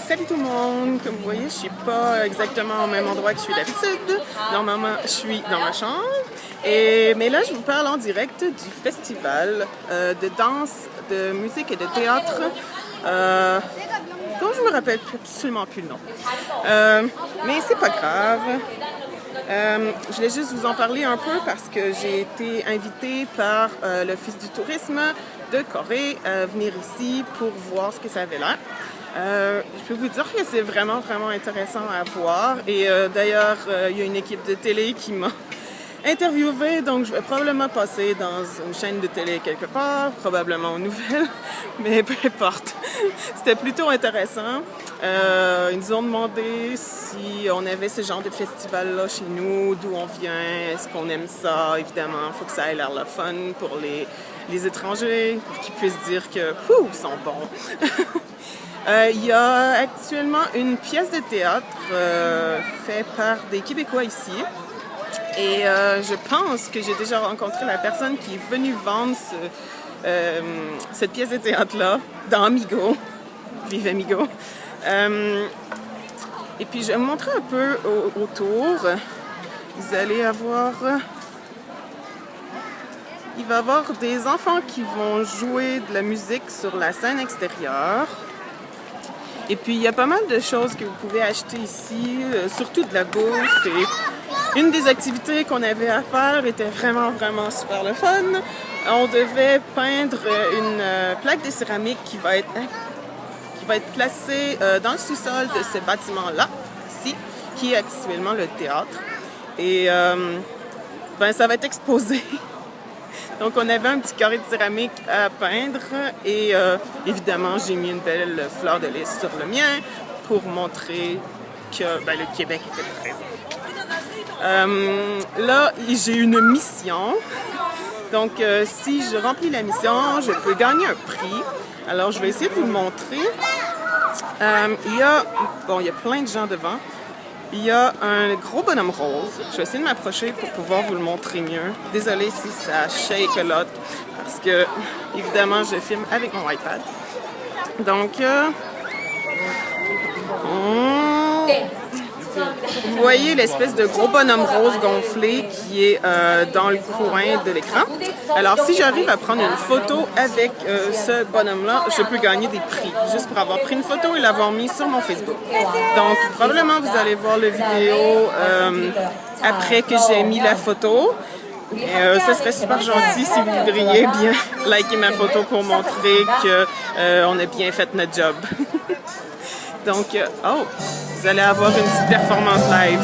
Salut tout le monde! Comme vous voyez, je suis pas exactement au même endroit que je suis d'habitude. Normalement, je suis dans ma chambre. Mais là, je vous parle en direct du festival de danse, de musique et de théâtre dont je me rappelle absolument plus le nom. Mais c'est pas grave. Je voulais juste vous en parler un peu parce que j'ai été invitée par l'Office du tourisme de Corée à venir ici pour voir ce que ça avait l'air. Je peux vous dire que c'est vraiment intéressant à voir. Et d'ailleurs, il y a une équipe de télé qui m'a interviewée, donc je vais probablement passer dans une chaîne de télé quelque part, probablement aux nouvelles, mais peu importe. C'était plutôt intéressant. Ils nous ont demandé si on avait ce genre de festival-là chez nous, d'où on vient, est-ce qu'on aime ça, évidemment. Il faut que ça ait l'air le fun pour les étrangers, pour qu'ils puissent dire que ils sont bons. Il y a actuellement une pièce de théâtre faite par des Québécois ici. Et je pense que j'ai déjà rencontré la personne qui est venue vendre cette pièce de théâtre-là dans Amigo. Vive Amigo! Et puis je vais vous montrer un peu autour. Vous allez avoir... Il va y avoir des enfants qui vont jouer de la musique sur la scène extérieure. Et puis, il y a pas mal de choses que vous pouvez acheter ici, surtout de la bouffe. Et une des activités qu'on avait à faire était vraiment super le fun. On devait peindre une plaque de céramique qui va être placée dans le sous-sol de ce bâtiment-là, ici, qui est actuellement le théâtre. Et ça va être exposé. Donc, on avait un petit carré de céramique à peindre et évidemment, j'ai mis une belle fleur de lys sur le mien pour montrer que le Québec était présent. Là, j'ai une mission. Donc, si je remplis la mission, je peux gagner un prix. Alors, je vais essayer de vous le montrer. Il y a plein de gens devant. Il y a un gros bonhomme rose. Je vais essayer de m'approcher pour pouvoir vous le montrer mieux. Désolée si ça shake a lot, parce que, évidemment, je filme avec mon iPad. Donc, vous voyez l'espèce de gros bonhomme rose gonflé qui est dans le coin de l'écran. Alors, si j'arrive à prendre une photo avec ce bonhomme-là, je peux gagner des prix, juste pour avoir pris une photo et l'avoir mis sur mon Facebook. Donc, probablement, vous allez voir la vidéo après que j'ai mis la photo. Ce serait super gentil si vous voudriez bien liker ma photo pour montrer qu'on a bien fait notre job. Donc, vous allez avoir une petite performance live.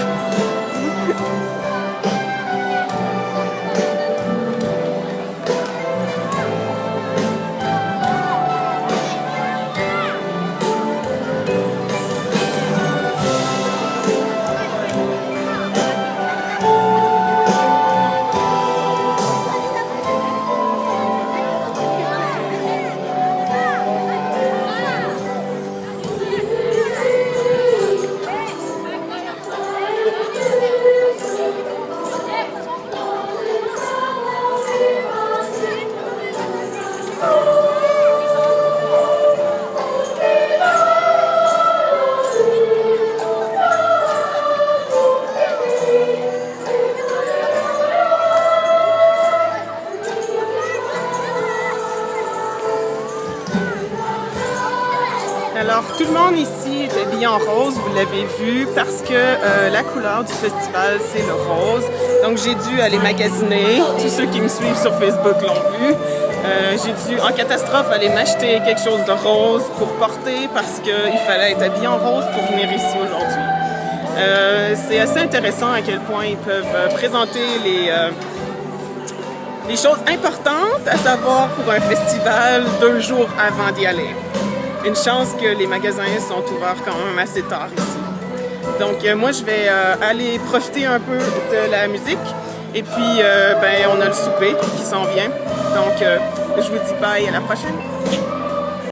Alors, tout le monde ici est habillé en rose, vous l'avez vu, parce que la couleur du festival, c'est le rose. Donc, j'ai dû aller magasiner. Tous ceux qui me suivent sur Facebook l'ont vu. J'ai dû, en catastrophe, aller m'acheter quelque chose de rose pour porter parce qu'il fallait être habillé en rose pour venir ici aujourd'hui. C'est assez intéressant à quel point ils peuvent présenter les choses importantes à savoir pour un festival 2 jours avant d'y aller. Une chance que les magasins sont ouverts quand même assez tard ici. Donc moi je vais aller profiter un peu de la musique et puis on a le souper qui s'en vient. Donc je vous dis bye, à la prochaine.